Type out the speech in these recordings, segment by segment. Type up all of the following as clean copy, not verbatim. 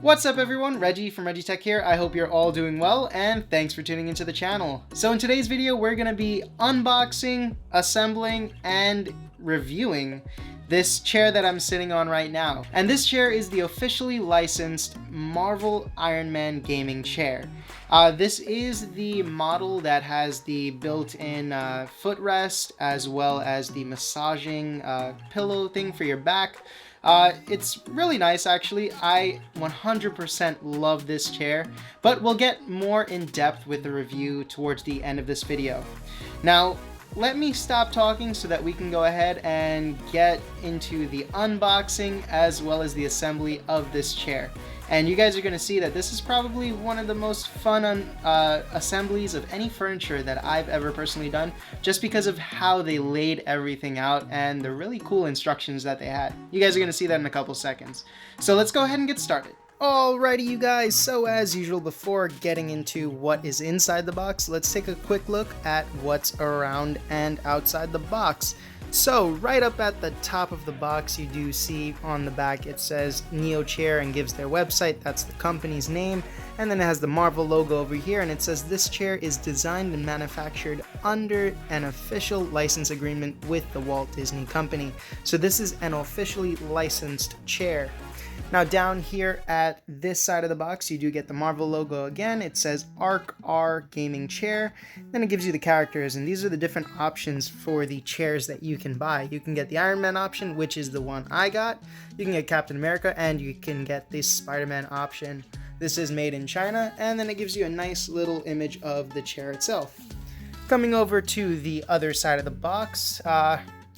What's up everyone, Reggie from ReggieTECH here. I hope you're all doing well and thanks for tuning into the channel. So in today's video, we're gonna be unboxing, assembling, and reviewing this chair that I'm sitting on right now. And this chair is the officially licensed Marvel Iron Man gaming chair. This is the model that has the built-in footrest as well as the massaging pillow thing for your back. It's really nice actually. I 100% love this chair, but we'll get more in depth with the review towards the end of this video. Now, let me stop talking so that we can go ahead and get into the unboxing as well as the assembly of this chair. And you guys are going to see that this is probably one of the most fun assemblies of any furniture that I've ever personally done, just because of how they laid everything out and the really cool instructions that they had. You guys are going to see that in a couple seconds. So let's go ahead and get started. Alrighty you guys, so as usual, before getting into what is inside the box, let's take a quick look at what's around and outside the box. So right up at the top of the box, you do see on the back it says Neo Chair and gives their website. That's the company's name. And then it has the Marvel logo over here, and it says this chair is designed and manufactured under an official license agreement with the Walt Disney Company. So this is an officially licensed chair. Now down here at this side of the box, you do get the Marvel logo again. It says Arc R Gaming Chair. Then it gives you the characters, and these are the different options for the chairs that you can buy. You can get the Iron Man option, which is the one I got. You can get Captain America, and you can get the Spider-Man option. This is made in China, and then it gives you a nice little image of the chair itself. Coming over to the other side of the box,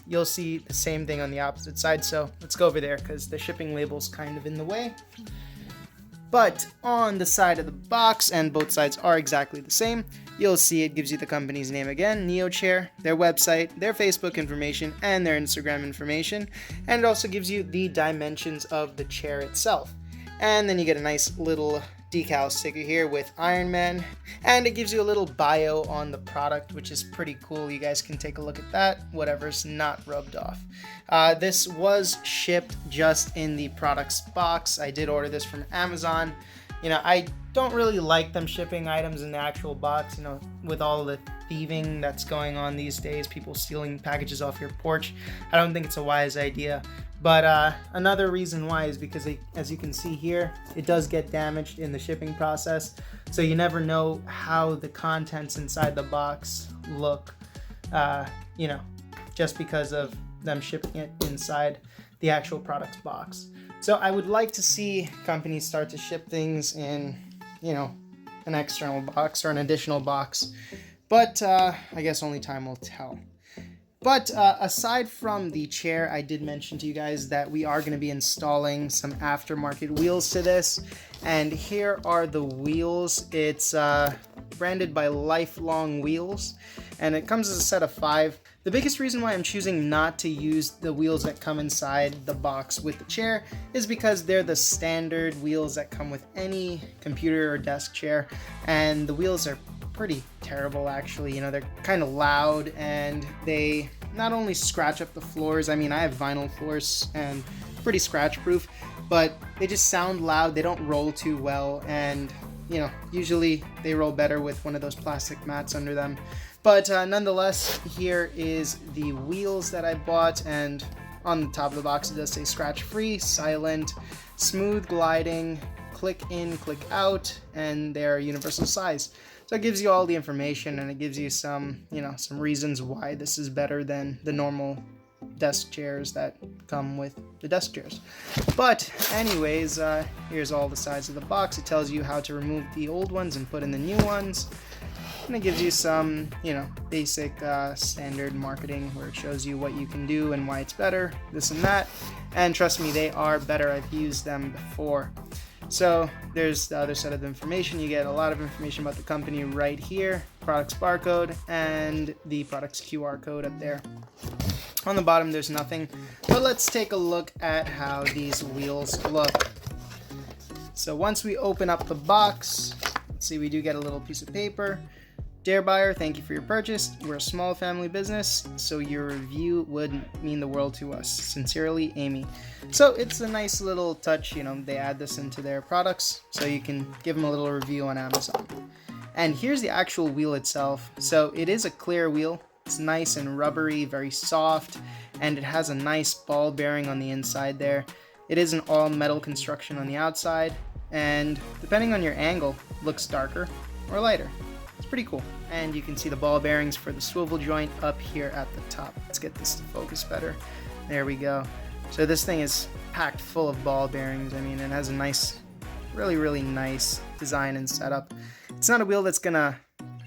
you'll see the same thing on the opposite side, so let's go over there because the shipping label's kind of in the way. But on the side of the box, and both sides are exactly the same, you'll see it gives you the company's name again, Neo Chair, their website, their Facebook information, and their Instagram information, and it also gives you the dimensions of the chair itself. And then you get a nice little decal sticker here with Iron Man, and it gives you a little bio on the product, which is pretty cool. You guys can take a look at that, whatever's not rubbed off. This was shipped just in the products box. I did order this from Amazon. You know, I don't really like them shipping items in the actual box, you know, with all the thieving that's going on these days, people stealing packages off your porch. I don't think it's a wise idea. But another reason why is because, as you can see here, it does get damaged in the shipping process. So you never know how the contents inside the box look, you know, just because of them shipping it inside the actual product's box. So I would like to see companies start to ship things in, you know, an external box or an additional box. But I guess only time will tell. But aside from the chair, I did mention to you guys that we are going to be installing some aftermarket wheels to this. And here are the wheels. It's branded by Lifelong Wheels, and it comes as a set of 5. The biggest reason why I'm choosing not to use the wheels that come inside the box with the chair is because they're the standard wheels that come with any computer or desk chair, and the wheels are pretty terrible actually. You know, they're kind of loud, and they not only scratch up the floors. I mean, I have vinyl floors and pretty scratch proof, but they just sound loud. They don't roll too well, and you know, usually they roll better with one of those plastic mats under them. But nonetheless, here is the wheels that I bought, and on the top of the box it does say scratch free, silent, smooth gliding, click in, click out, and they're universal size. So it gives you all the information, and it gives you some, you know, some reasons why this is better than the normal desk chairs that come with the desk chairs. But anyways, here's all the sides of the box. It tells you how to remove the old ones and put in the new ones. And it gives you some, you know, basic standard marketing where it shows you what you can do and why it's better, this and that. And trust me, they are better. I've used them before. So there's the other set of information. You get a lot of information about the company right here, products barcode, and the products QR code up there. On the bottom there's nothing, but let's take a look at how these wheels look. So once we open up the box, let's see, we do get a little piece of paper, Dear buyer, thank you for your purchase. We're a small family business, so your review would mean the world to us. Sincerely, Amy. So it's a nice little touch, you know, they add this into their products, so you can give them a little review on Amazon. And here's the actual wheel itself. So it is a clear wheel. It's nice and rubbery, very soft, and it has a nice ball bearing on the inside there. It is an all metal construction on the outside, and depending on your angle, looks darker or lighter. It's pretty cool. And you can see the ball bearings for the swivel joint up here at the top. Let's get this to focus better. There we go. So this thing is packed full of ball bearings. I mean, it has a nice, really nice design and setup. It's not a wheel that's gonna,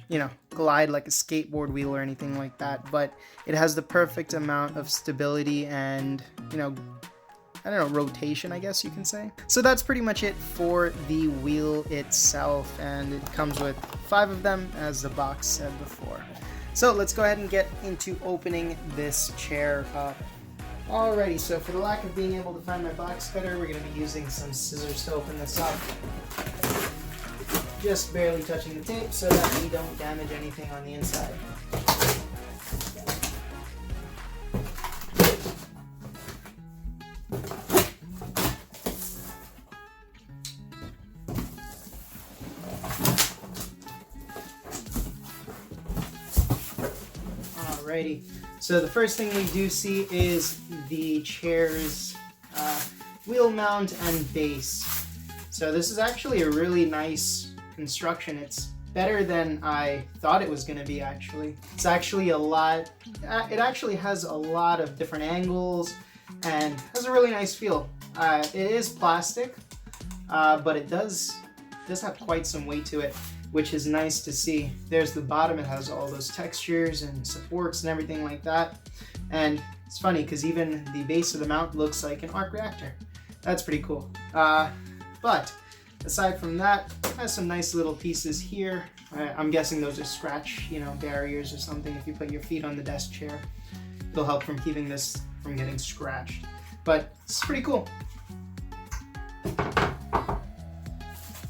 you know, glide like a skateboard wheel or anything like that, but it has the perfect amount of stability and, you know, I don't know, rotation, I guess you can say. So that's pretty much it for the wheel itself, and it comes with 5 of them, as the box said before. So let's go ahead and get into opening this chair up. Alrighty, so for the lack of being able to find my box cutter, we're going to be using some scissors to open this up. Just barely touching the tape so that we don't damage anything on the inside. Alrighty, so the first thing we do see is the chair's wheel mount and base. So this is actually a really nice construction. It's better than I thought it was going to be, actually. It's actually a lot, it actually has a lot of different angles and has a really nice feel. It is plastic, but it does have quite some weight to it, which is nice to see. There's the bottom, it has all those textures and supports and everything like that. And it's funny because even the base of the mount looks like an arc reactor. That's pretty cool. But aside from that, it has some nice little pieces here. I'm guessing those are scratch, you know, barriers or something. If you put your feet on the desk chair, it'll help from keeping this from getting scratched. But it's pretty cool.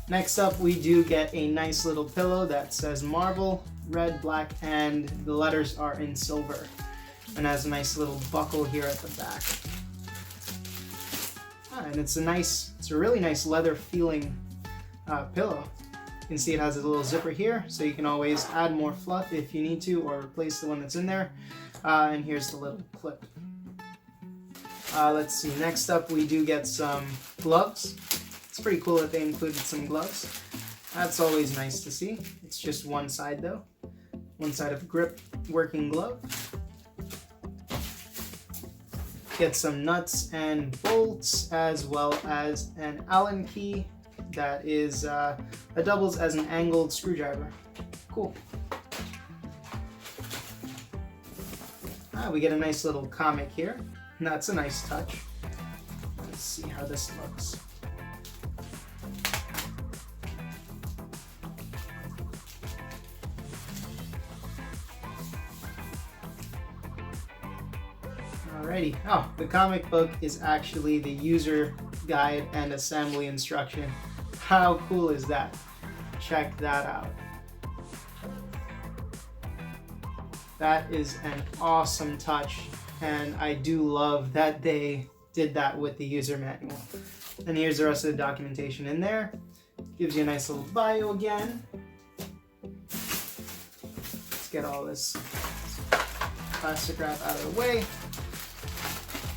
Next up, we do get a nice little pillow that says Marvel, red, black, and the letters are in silver. And has a nice little buckle here at the back. And it's a really nice leather feeling pillow. You can see it has a little zipper here, so you can always add more fluff if you need to, or replace the one that's in there. And here's the little clip. Let's see, next up we do get some gloves. It's pretty cool that they included some gloves. That's always nice to see. It's just one side though. One side of a grip working glove. Get some nuts and bolts, as well as an Allen key that doubles as an angled screwdriver. Cool. We get a nice little comic here. And that's a nice touch. Let's see how this looks. Alrighty. Oh, the comic book is actually the user guide and assembly instruction. How cool is that? Check that out. That is an awesome touch, and I do love that they did that with the user manual. And here's the rest of the documentation in there. Gives you a nice little bio again. Let's get all this plastic wrap out of the way.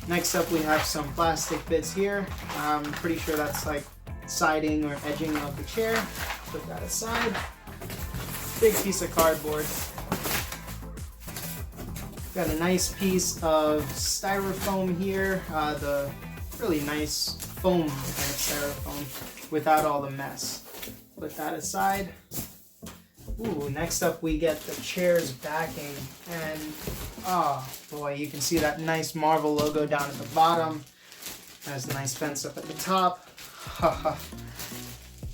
Next up, we have some plastic bits here. I'm pretty sure that's like siding or edging of the chair. Put that aside. Big piece of cardboard. Got a nice piece of styrofoam here. The really nice foam kind of styrofoam without all the mess. Put that aside. Ooh, next up we get the chair's backing, and oh boy, you can see that nice Marvel logo down at the bottom. Has a nice fence up at the top.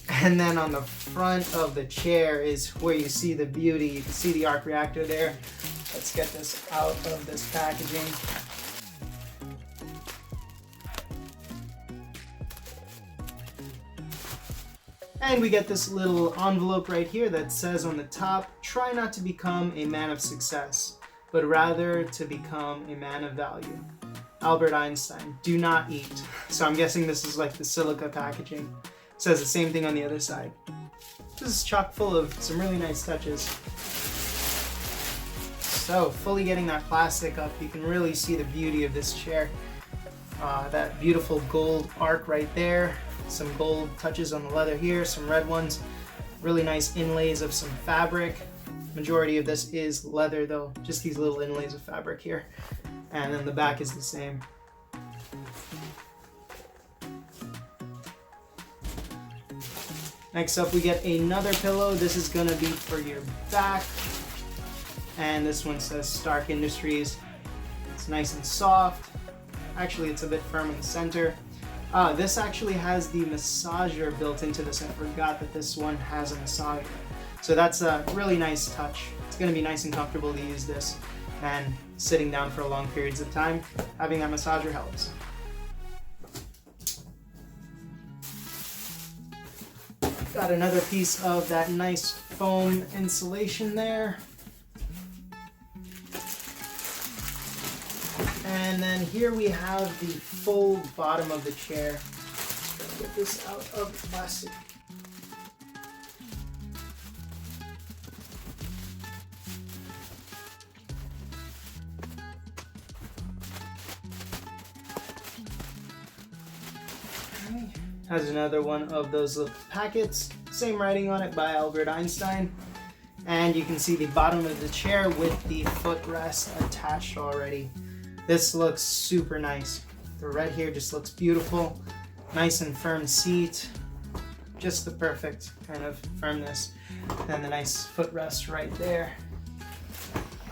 And then on the front of the chair is where you see the beauty. You can see the arc reactor there. Let's get this out of this packaging. And we get this little envelope right here that says on the top, try not to become a man of success, but rather to become a man of value. Albert Einstein, do not eat. So I'm guessing this is like the silica packaging. It says the same thing on the other side. This is chock full of some really nice touches. So fully getting that plastic up, you can really see the beauty of this chair. That beautiful gold arc right there, some gold touches on the leather here, some red ones, really nice inlays of some fabric. Majority of this is leather though, just these little inlays of fabric here. And then the back is the same. Next up we get another pillow. This is gonna be for your back. And this one says Stark Industries. It's nice and soft. Actually, it's a bit firm in the center. This actually has the massager built into this. I forgot that this one has a massager. So that's a really nice touch. It's gonna be nice and comfortable to use this. And sitting down for long periods of time, having that massager helps. Got another piece of that nice foam insulation there. And then here we have the full bottom of the chair. Just gonna get this out of the plastic. Okay. Has another one of those little packets. Same writing on it by Albert Einstein. And you can see the bottom of the chair with the footrest attached already. This looks super nice. The red here just looks beautiful. Nice and firm seat. Just the perfect kind of firmness. And the nice footrest right there.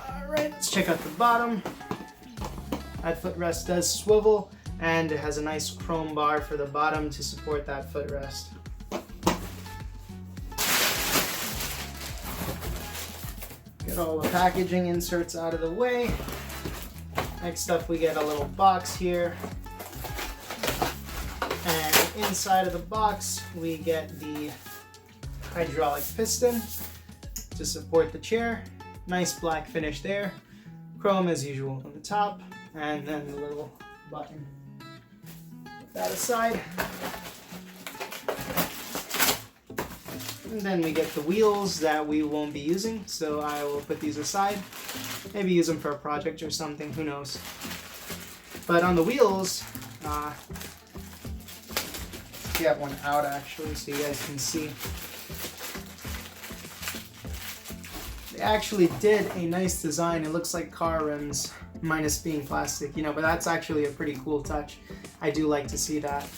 Alright, let's check out the bottom. That footrest does swivel and it has a nice chrome bar for the bottom to support that footrest. Get all the packaging inserts out of the way. Next up we get a little box here, and inside of the box we get the hydraulic piston to support the chair. Nice black finish there, chrome as usual on the top, and then the little button. Put that aside. And then we get the wheels that we won't be using, so I will put these aside. Maybe use them for a project or something, who knows. But on the wheels, get one out actually so you guys can see. They actually did a nice design. It looks like car rims, minus being plastic, you know, but that's actually a pretty cool touch. I do like to see that.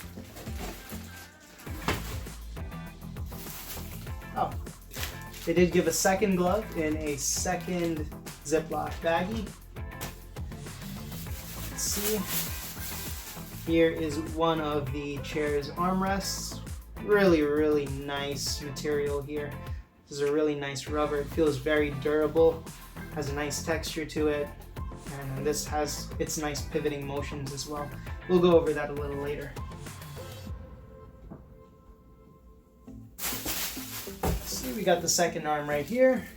Oh, they did give a second glove in a second Ziploc baggie. Let's see. Here is one of the chair's armrests. Really, really nice material here. This is a really nice rubber. It feels very durable. Has a nice texture to it. And this has its nice pivoting motions as well. We'll go over that a little later. See, we got the second arm right here.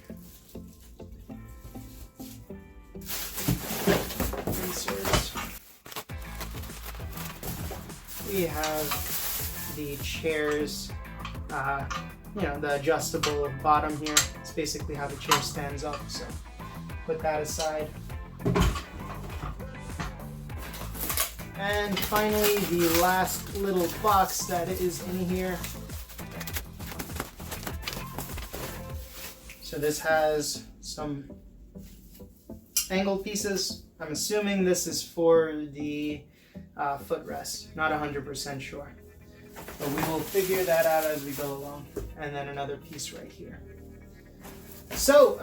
Inserts. We have the chair's, the adjustable bottom here. It's basically how the chair stands up, so put that aside. And finally, the last little box that is in here. So this has some angled pieces. I'm assuming this is for the footrest. Not 100% sure. But we will figure that out as we go along. And then another piece right here. So,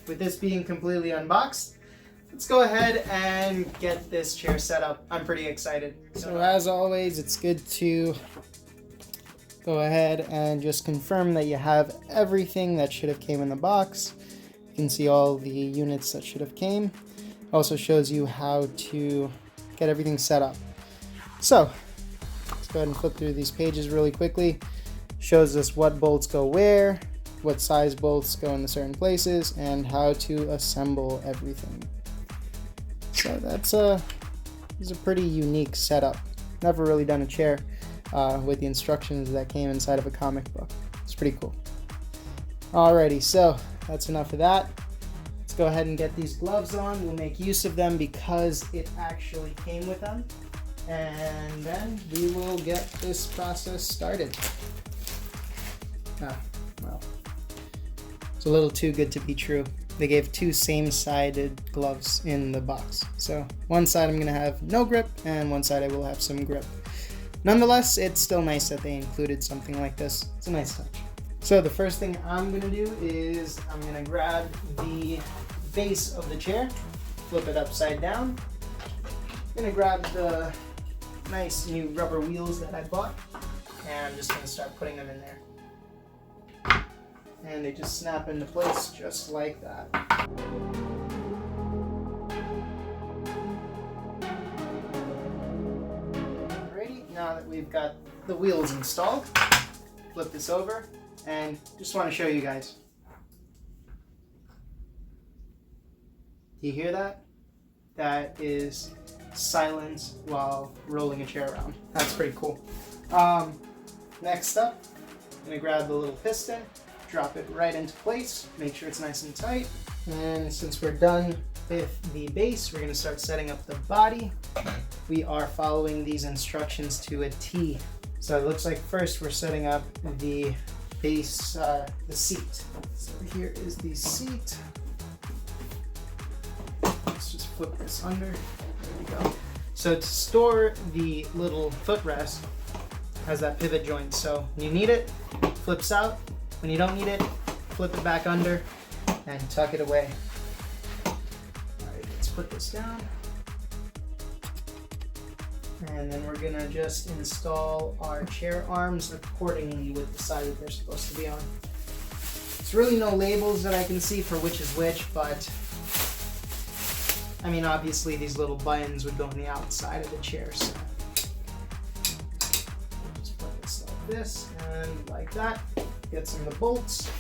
with this being completely unboxed, let's go ahead and get this chair set up. I'm pretty excited. So as always, it's good to go ahead and just confirm that you have everything that should have came in the box. You can see all the units that should have came. Also shows you how to get everything set up. So let's go ahead and flip through these pages really quickly. Shows us what bolts go where, what size bolts go in the certain places, and how to assemble everything. So this is a pretty unique setup. Never really done a chair with the instructions that came inside of a comic book. It's pretty cool. Alrighty, so that's enough of that. Let's go ahead and get these gloves on. We'll make use of them because it actually came with them. And then we will get this process started. Well, it's a little too good to be true. They gave two same-sided gloves in the box. So one side I'm going to have no grip, and one side I will have some grip. Nonetheless, it's still nice that they included something like this. It's a nice touch. So the first thing I'm going to do is I'm going to grab the base of the chair, flip it upside down. I'm going to grab the nice new rubber wheels that I bought, and I'm just going to start putting them in there. And they just snap into place just like that. Alrighty, now that we've got the wheels installed, flip this over and just want to show you guys. Do you hear that? That is silence while rolling a chair around. That's pretty cool. Next up, I'm going to grab the little piston, drop it right into place, make sure it's nice and tight. And since we're done with the base, we're going to start setting up the body. We are following these instructions to a T. So it looks like first we're setting up the base, the seat. So here is the seat. Let's just flip this under. There we go. So to store the little footrest has that pivot joint. So when you need it, flips out. When you don't need it, flip it back under and tuck it away. Alright, let's put this down. And then we're gonna just install our chair arms accordingly with the side that they're supposed to be on. There's really no labels that I can see for which is which, but I mean, obviously these little buttons would go on the outside of the chair, so just put this like this and like that. Get some of the bolts.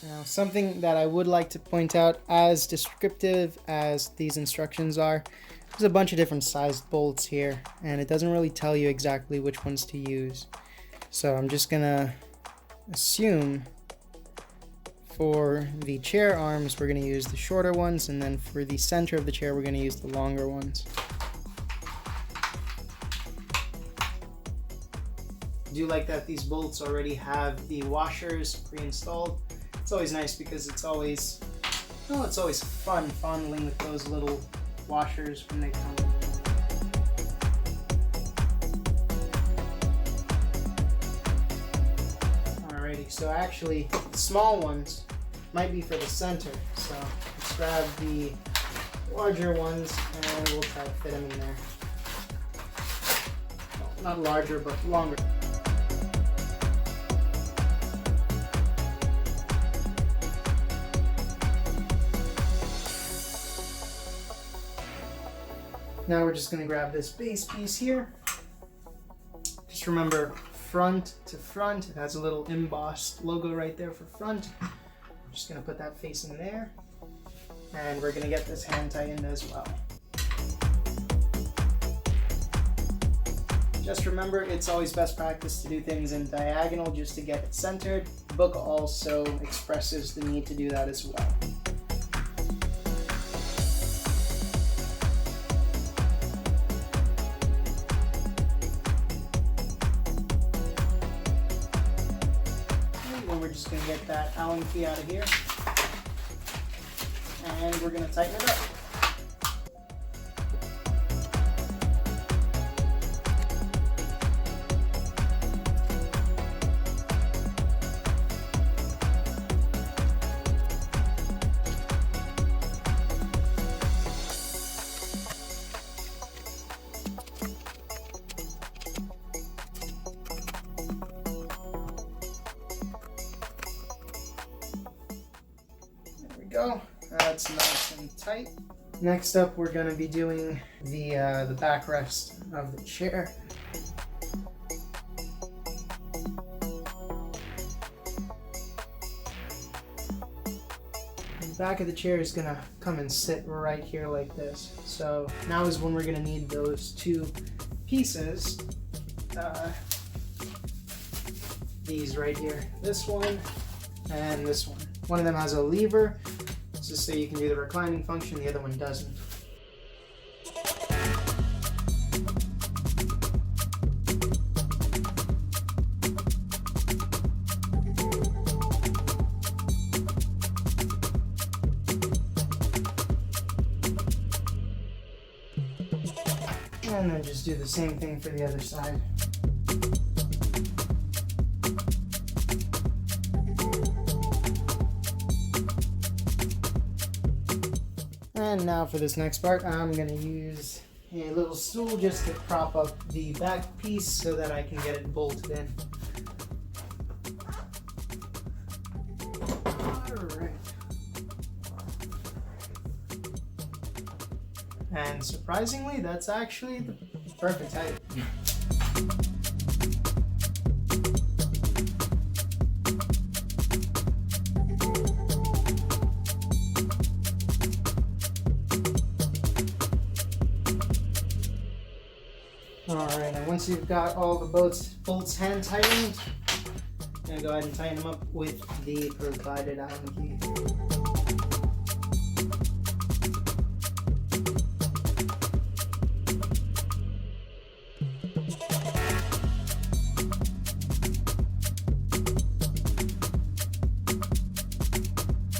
Now, something that I would like to point out, as descriptive as these instructions are, there's a bunch of different sized bolts here, and it doesn't really tell you exactly which ones to use. So I'm just gonna assume for the chair arms, we're gonna use the shorter ones, and then for the center of the chair, we're gonna use the longer ones. I do like that these bolts already have the washers pre-installed. It's always nice because it's always fun fondling with those little washers when they come. Alrighty, so actually the small ones might be for the center. So let's grab the larger ones and we'll try to fit them in there. Well, not larger, but longer. Now we're just going to grab this base piece here. Just remember, front to front. It has a little embossed logo right there for front. I'm just going to put that facing there. And we're going to get this hand tightened as well. Just remember, it's always best practice to do things in diagonal just to get it centered. The book also expresses the need to do that as well. We're just going to get that Allen key out of here, and we're going to tighten it up. Go. That's nice and tight. Next up, we're going to be doing the backrest of the chair. back of the chair is gonna come and sit right here like this. So now is when we're gonna need those two pieces. These right here, this one and this one. One of them has a lever, just so you can do the reclining function, the other one doesn't. And then just do the same thing for the other side. And now for this next part, I'm going to use a little stool just to prop up the back piece so that I can get it bolted in. Alright. And surprisingly, that's actually the perfect height. Alright, and once you've got all the bolts hand tightened, I'm going to go ahead and tighten them up with the provided Allen key.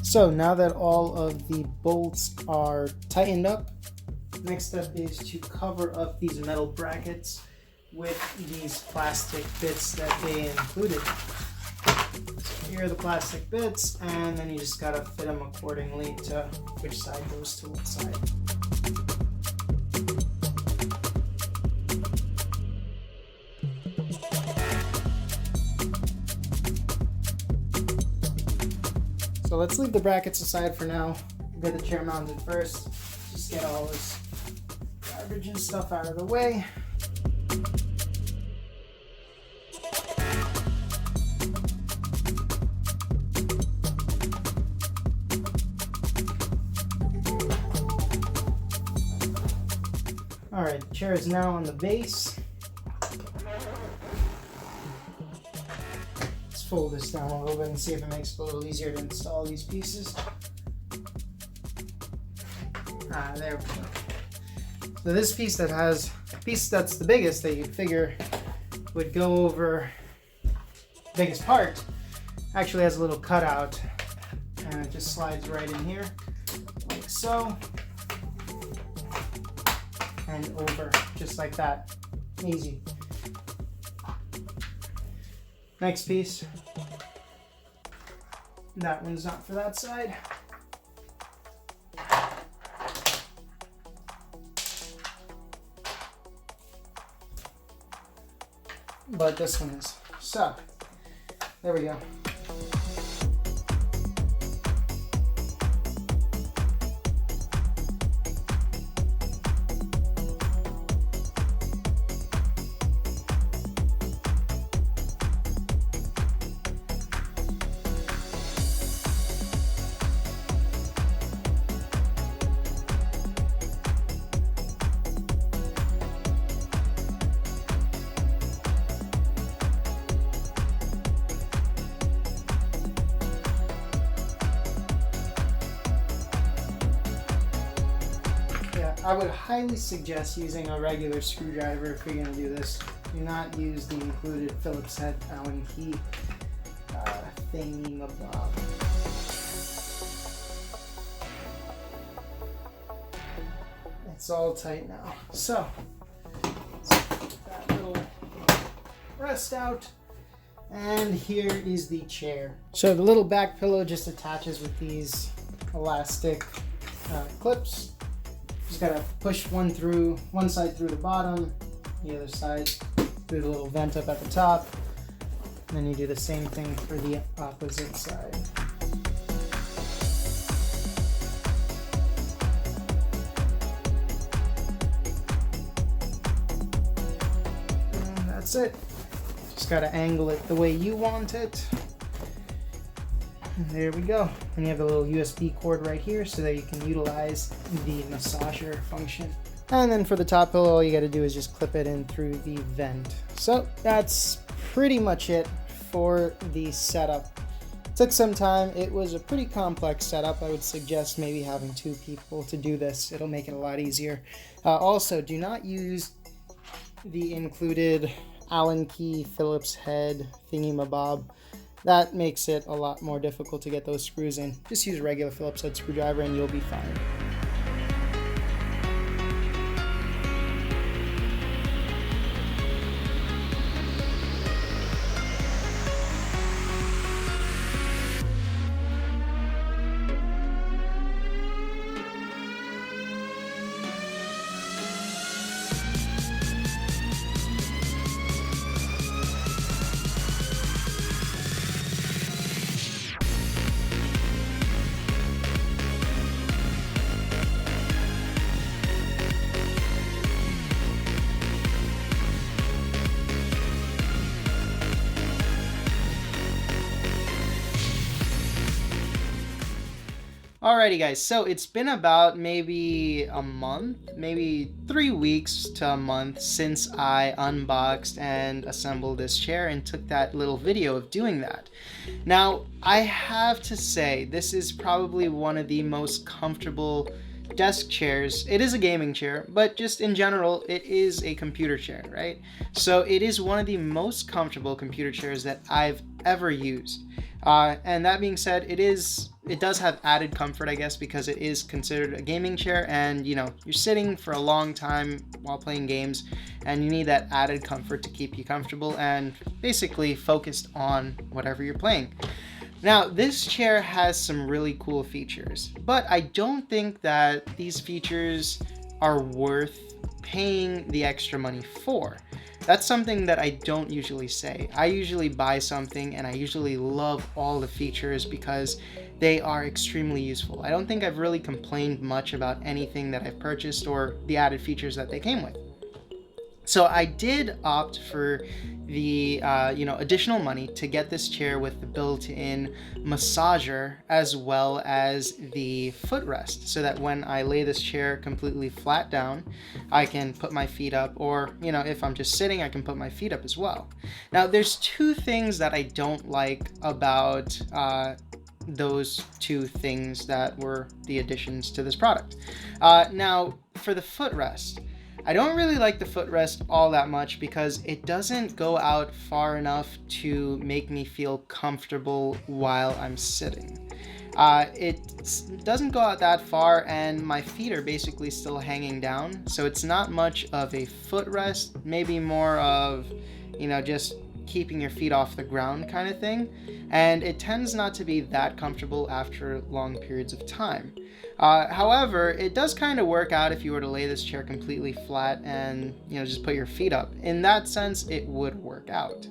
So now that all of the bolts are tightened up, next step is to cover up these metal brackets with these plastic bits that they included. So here are the plastic bits, and then you just gotta fit them accordingly to which side goes to what side. So let's leave the brackets aside for now. Get the chair mounted first. Just get all this garbage and stuff out of the way. Alright, the chair is now on the base. Fold this down a little bit and see if it makes it a little easier to install these pieces. There we go. So this piece that's the biggest that you'd figure would go over the biggest part actually has a little cutout, and it just slides right in here like so and over just like that. Easy. Next piece, that one's not for that side. But this one is. So, there we go. I would highly suggest using a regular screwdriver if you're going to do this. Do not use the included Phillips head Allen key thingy-mabob. It's all tight now. So, let's get that little rest out. And here is the chair. So the little back pillow just attaches with these elastic clips. Just gotta push one side through the bottom, the other side through the little vent up at the top, and then you do the same thing for the opposite side. And that's it. Just gotta angle it the way you want it. there we go. And you have the little USB cord right here so that you can utilize the massager function. And then for the top pillow, all you got to do is just clip it in through the vent. So that's pretty much it for the setup. Took some time. It was a pretty complex setup. I would suggest maybe having 2 people to do this. It'll make it a lot easier. Also, do not use the included Allen key Phillips head thingy-mabob. That makes it a lot more difficult to get those screws in. Just use a regular Phillips head screwdriver and you'll be fine. Alrighty guys, so it's been about maybe a month, maybe 3 weeks to a month since I unboxed and assembled this chair and took that little video of doing that. Now, I have to say, this is probably one of the most comfortable desk chairs. It is a gaming chair, but just in general, it is a computer chair, right? So it is one of the most comfortable computer chairs that I've ever used. And that being said, it does have added comfort, I guess, because it is considered a gaming chair, and you know, you're sitting for a long time while playing games and you need that added comfort to keep you comfortable and basically focused on whatever you're playing. Now, this chair has some really cool features, but I don't think that these features are worth paying the extra money for. That's something that I don't usually say. I usually buy something and I usually love all the features because they are extremely useful. I don't think I've really complained much about anything that I've purchased or the added features that they came with. So I did opt for the additional money to get this chair with the built-in massager as well as the footrest, so that when I lay this chair completely flat down, I can put my feet up, or if I'm just sitting, I can put my feet up as well. Now, there's 2 things that I don't like about those 2 things that were the additions to this product. Now, for the footrest, I don't really like the footrest all that much because it doesn't go out far enough to make me feel comfortable while I'm sitting. It doesn't go out that far and my feet are basically still hanging down, so it's not much of a footrest, maybe more of, just keeping your feet off the ground kind of thing, and it tends not to be that comfortable after long periods of time. However, it does kind of work out if you were to lay this chair completely flat and just put your feet up. In that sense, it would work out.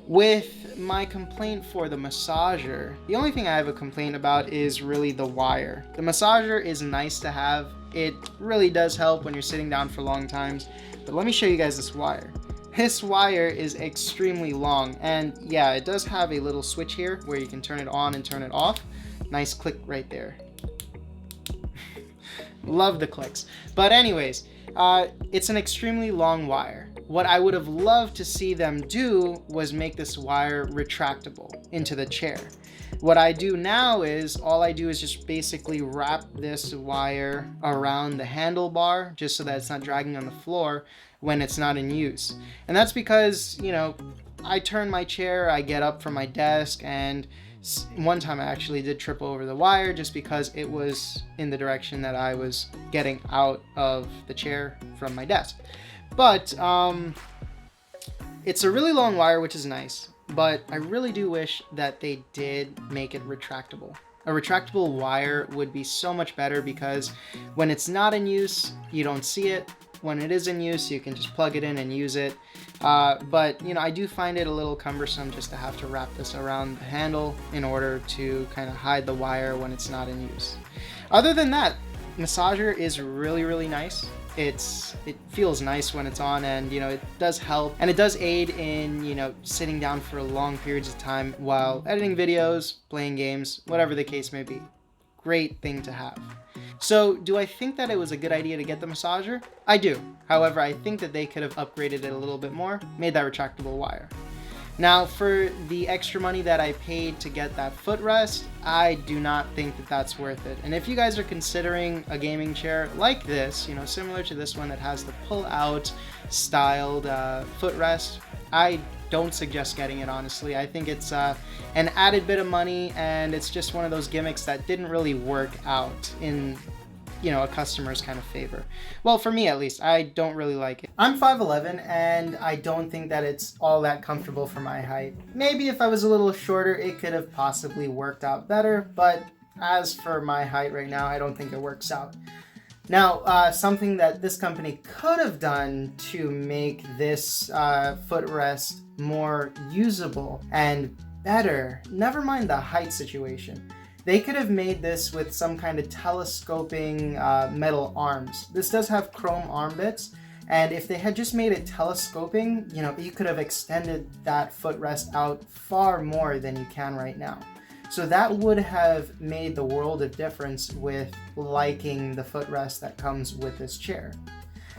With my complaint for the massager, the only thing I have a complaint about is really the wire. The massager is nice to have. It really does help when you're sitting down for long times, but let me show you guys this wire. This wire is extremely long, and yeah, it does have a little switch here where you can turn it on and turn it off. Nice click right there. Love the clicks. But anyways, it's an extremely long wire. What I would have loved to see them do was make this wire retractable into the chair. What I do now is, all I do is just basically wrap this wire around the handlebar just so that it's not dragging on the floor when it's not in use. And that's because, I turn my chair, I get up from my desk, and one time I actually did trip over the wire just because it was in the direction that I was getting out of the chair from my desk. But it's a really long wire, which is nice, but I really do wish that they did make it retractable. A retractable wire would be so much better because when it's not in use, you don't see it. When it is in use, you can just plug it in and use it. But I do find it a little cumbersome just to have to wrap this around the handle in order to kind of hide the wire when it's not in use. Other than that, massager is really nice. It feels nice when it's on, and it does help, and it does aid in sitting down for long periods of time while editing videos, playing games, whatever the case may be. Great thing to have. So do I think that it was a good idea to get the massager? I do. However, I think that they could have upgraded it a little bit more, made that retractable wire. Now, for the extra money that I paid to get that footrest, I do not think that that's worth it. And if you guys are considering a gaming chair like this, similar to this one that has the pull-out styled footrest, I don't suggest getting it, honestly. I think it's an added bit of money, and it's just one of those gimmicks that didn't really work out in a customer's kind of favor. Well, for me at least, I don't really like it. I'm 5'11", and I don't think that it's all that comfortable for my height. Maybe if I was a little shorter, it could have possibly worked out better, but as for my height right now, I don't think it works out. Now, something that this company could have done to make this footrest more usable and better, never mind the height situation, they could have made this with some kind of telescoping metal arms. This does have chrome arm bits, and if they had just made it telescoping, you could have extended that footrest out far more than you can right now. So that would have made the world of difference with liking the footrest that comes with this chair.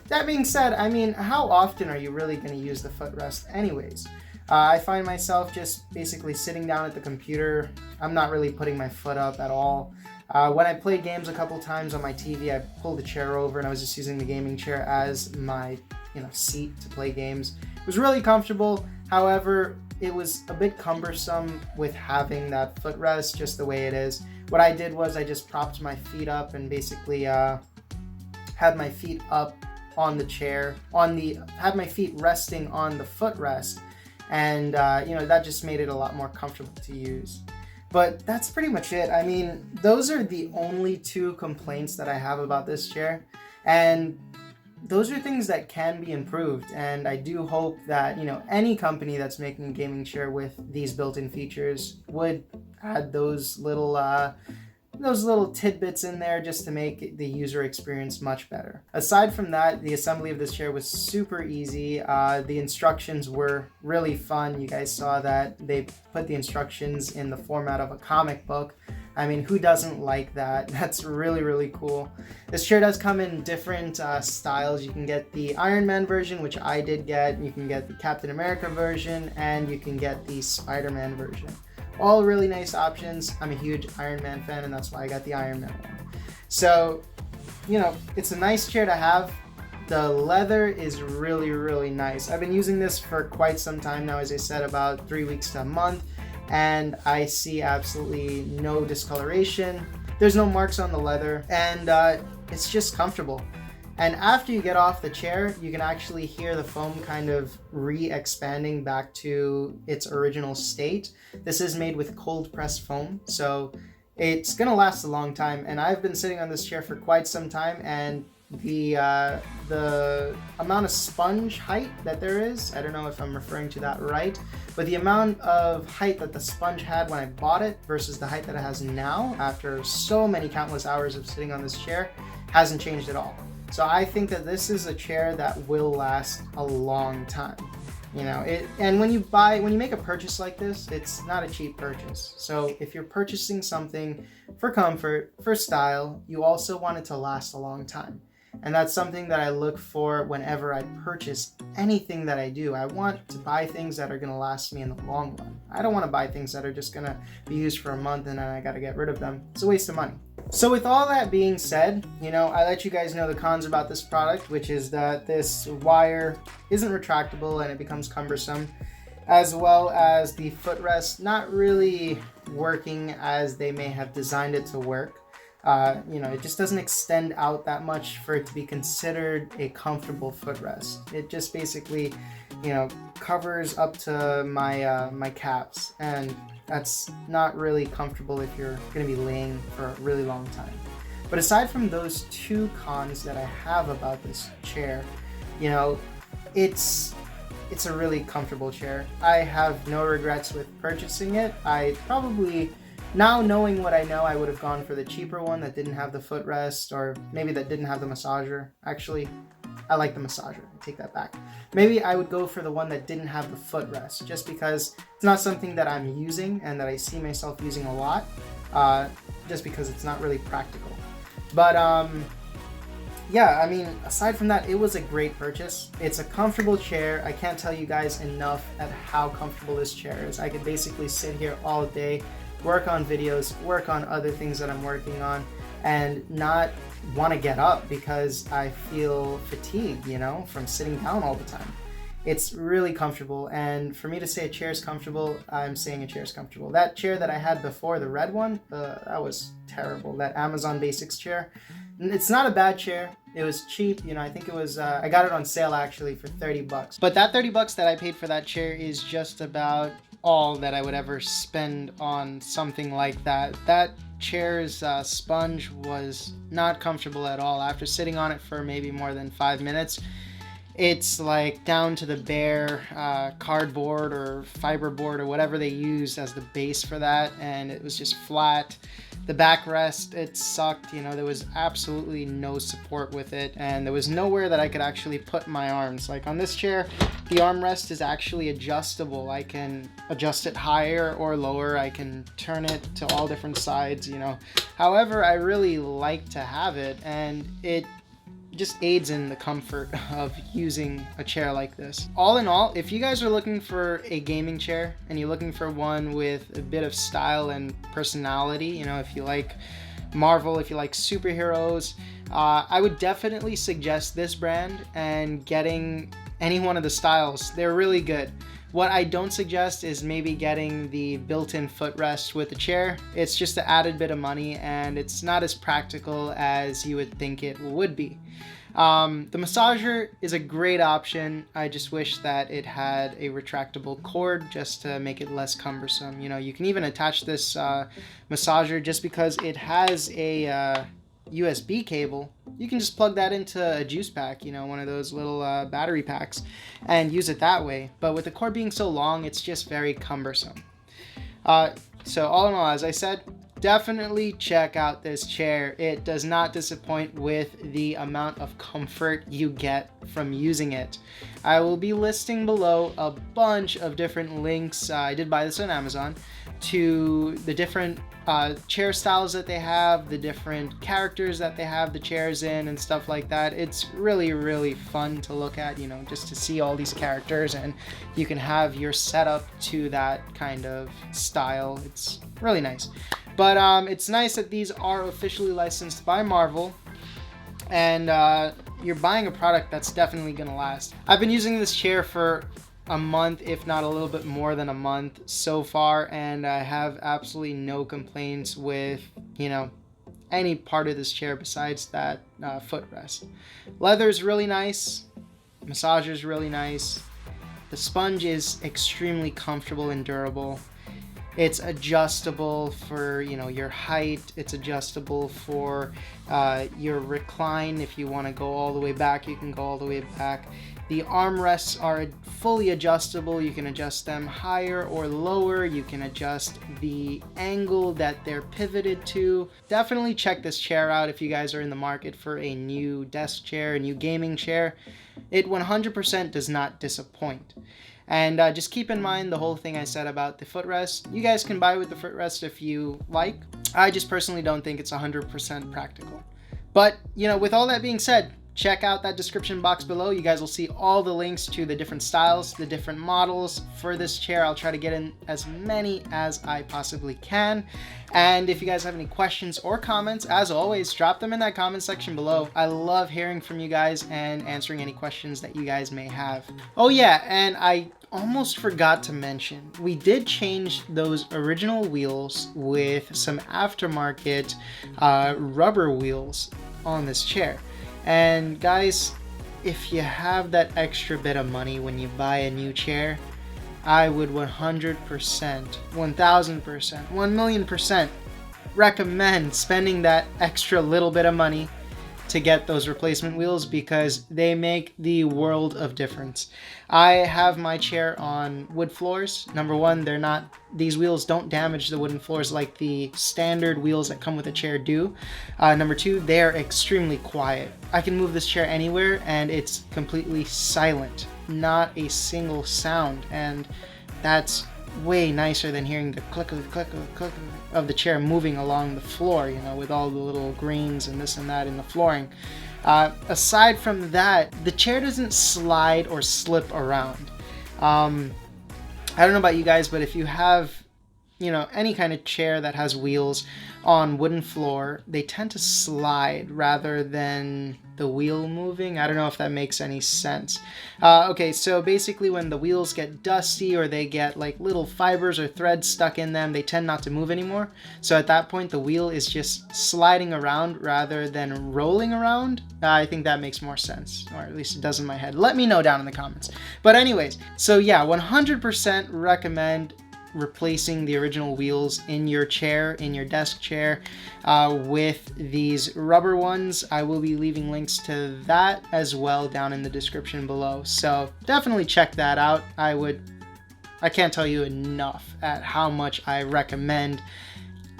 That being said, I mean, how often are you really going to use the footrest anyways? I find myself just basically sitting down at the computer. I'm not really putting my foot up at all. When I played games a couple times on my TV, I pulled the chair over and I was just using the gaming chair as my seat to play games. It was really comfortable. However, it was a bit cumbersome with having that footrest just the way it is. What I did was I just propped my feet up and basically had my feet up on the chair, had my feet resting on the footrest, and that just made it a lot more comfortable to use. But that's pretty much it. I mean, those are the only two complaints that I have about this chair, and those are things that can be improved, and I do hope that any company that's making a gaming chair with these built-in features would add those little tidbits in there just to make the user experience much better. Aside from that, the assembly of this chair was super easy. The instructions were really fun. You guys saw that they put the instructions in the format of a comic book. I mean, who doesn't like that? That's really cool. This chair does come in different styles. You can get the Iron Man version, which I did get. You can get the Captain America version, and you can get the Spider-Man version. All really nice options. I'm a huge Iron Man fan, and that's why I got the Iron Man one. So, it's a nice chair to have. The leather is really nice. I've been using this for quite some time now, as I said, about 3 weeks to a month. And I see absolutely no discoloration. There's no marks on the leather, and it's just comfortable. And after you get off the chair, you can actually hear the foam kind of re-expanding back to its original state. This is made with cold pressed foam, so it's gonna last a long time. And I've been sitting on this chair for quite some time, and the amount of sponge height that there is, I don't know if I'm referring to that right, but the amount of height that the sponge had when I bought it versus the height that it has now after so many countless hours of sitting on this chair hasn't changed at all. So I think that this is a chair that will last a long time. And when you make a purchase like this, it's not a cheap purchase. So if you're purchasing something for comfort, for style, you also want it to last a long time. And that's something that I look for whenever I purchase anything that I do. I want to buy things that are going to last me in the long run. I don't want to buy things that are just going to be used for a month and then I got to get rid of them. It's a waste of money. So with all that being said, I let you guys know the cons about this product, which is that this wire isn't retractable and it becomes cumbersome, as well as the footrest not really working as they may have designed it to work. It just doesn't extend out that much for it to be considered a comfortable footrest. It just basically, covers up to my calves, and that's not really comfortable if you're going to be laying for a really long time. But aside from those two cons that I have about this chair, it's a really comfortable chair. I have no regrets with purchasing it. I probably Now knowing what I know, I would have gone for the cheaper one that didn't have the footrest, or maybe that didn't have the massager. Actually, I like the massager. I take that back. Maybe I would go for the one that didn't have the footrest, just because it's not something that I'm using and that I see myself using a lot, just because it's not really practical. But yeah, I mean, aside from that, it was a great purchase. It's a comfortable chair. I can't tell you guys enough at how comfortable this chair is. I could basically sit here all day, work on videos, work on other things that I'm working on, and not want to get up because I feel fatigued, you know, from sitting down all the time. It's really comfortable, and for me to say a chair is comfortable, I'm saying a chair is comfortable. That chair that I had before, the red one, that was terrible. That Amazon Basics chair. It's not a bad chair. It was cheap, you know. I think it was, I got it on sale actually for 30 bucks. But that 30 bucks that I paid for that chair is just about all that I would ever spend on something like that. That chair's sponge was not comfortable at all. After sitting on it for maybe more than 5 minutes, it's like down to the bare cardboard or fiberboard or whatever they use as the base for that, and it was just flat. The backrest, it sucked, you know. There was absolutely no support with it, and there was nowhere that I could actually put my arms. Like on this chair, the armrest is actually adjustable. I can adjust it higher or lower. I can turn it to all different sides, you know. However, I really like to have it, and it just aids in the comfort of using a chair like this. All in all, if you guys are looking for a gaming chair and you're looking for one with a bit of style and personality, you know, if you like Marvel, if you like superheroes, I would definitely suggest this brand and getting any one of the styles. They're really good. What I don't suggest is maybe getting the built-in footrest with the chair. It's just an added bit of money, and it's not as practical as you would think it would be. The massager is a great option. I just wish that it had a retractable cord just to make it less cumbersome. You know, you can even attach this massager just because it has a USB cable. You can just plug that into a juice pack, you know, one of those little battery packs, and use it that way. But with the cord being so long, it's just very cumbersome. So all in all, as I said, definitely check out this chair. It does not disappoint with the amount of comfort you get from using it. I will be listing below a bunch of different links. I did buy this on Amazon, to the different chair styles that they have, the different characters that they have the chairs in, and stuff like that. It's really, really fun to look at, you know, just to see all these characters, and you can have your setup to that kind of style. It's really nice. But it's nice that these are officially licensed by Marvel, and you're buying a product that's definitely gonna last. I've been using this chair for a month, if not a little bit more than a month so far, and I have absolutely no complaints with, you know, any part of this chair besides that footrest. Leather is really nice, massager is really nice, the sponge is extremely comfortable and durable. It's adjustable for, you know, your height. It's adjustable for your recline. If you want to go all the way back, you can go all the way back. The armrests are fully adjustable. You can adjust them higher or lower. You can adjust the angle that they're pivoted to. Definitely check this chair out if you guys are in the market for a new desk chair, a new gaming chair. It 100% does not disappoint. And just keep in mind the whole thing I said about the footrest. You guys can buy with the footrest if you like. I just personally don't think it's 100% practical. But, you know, with all that being said, check out that description box below. You guys will see all the links to the different styles, the different models for this chair. I'll try to get in as many as I possibly can. And if you guys have any questions or comments, as always, drop them in that comment section below. I love hearing from you guys and answering any questions that you guys may have. Oh yeah, and I almost forgot to mention, we did change those original wheels with some aftermarket rubber wheels on this chair. And guys, if you have that extra bit of money when you buy a new chair, I would 100%, 1000%, 1,000,000% recommend spending that extra little bit of money to get those replacement wheels because they make the world of difference. I have my chair on wood floors. Number one, these wheels don't damage the wooden floors like the standard wheels that come with a chair do. Number two, they're extremely quiet. I can move this chair anywhere and it's completely silent, not a single sound, and that's way nicer than hearing the click of the chair moving along the floor, you know, with all the little grains and this and that in the flooring. Aside from that, the chair doesn't slide or slip around. I don't know about you guys, but if you have, you know, any kind of chair that has wheels on wooden floor, they tend to slide rather than the wheel moving. I don't know if that makes any sense. Okay, so basically when the wheels get dusty or they get like little fibers or threads stuck in them, they tend not to move anymore. So at that point, the wheel is just sliding around rather than rolling around. I think that makes more sense, or at least it does in my head. Let me know down in the comments. But anyways, so yeah, 100% recommend replacing the original wheels in your chair, in your desk chair, with these rubber ones. I will be leaving links to that as well down in the description below, so definitely check that out. I can't tell you enough at how much I recommend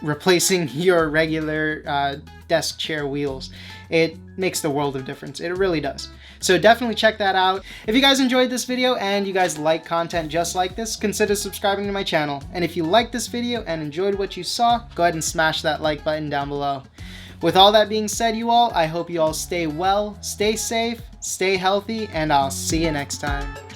replacing your regular desk chair wheels. It makes the world of difference. It really does. So definitely check that out. If you guys enjoyed this video and you guys like content just like this, consider subscribing to my channel. And if you liked this video and enjoyed what you saw, go ahead and smash that like button down below. With all that being said, you all, I hope you all stay well, stay safe, stay healthy, and I'll see you next time.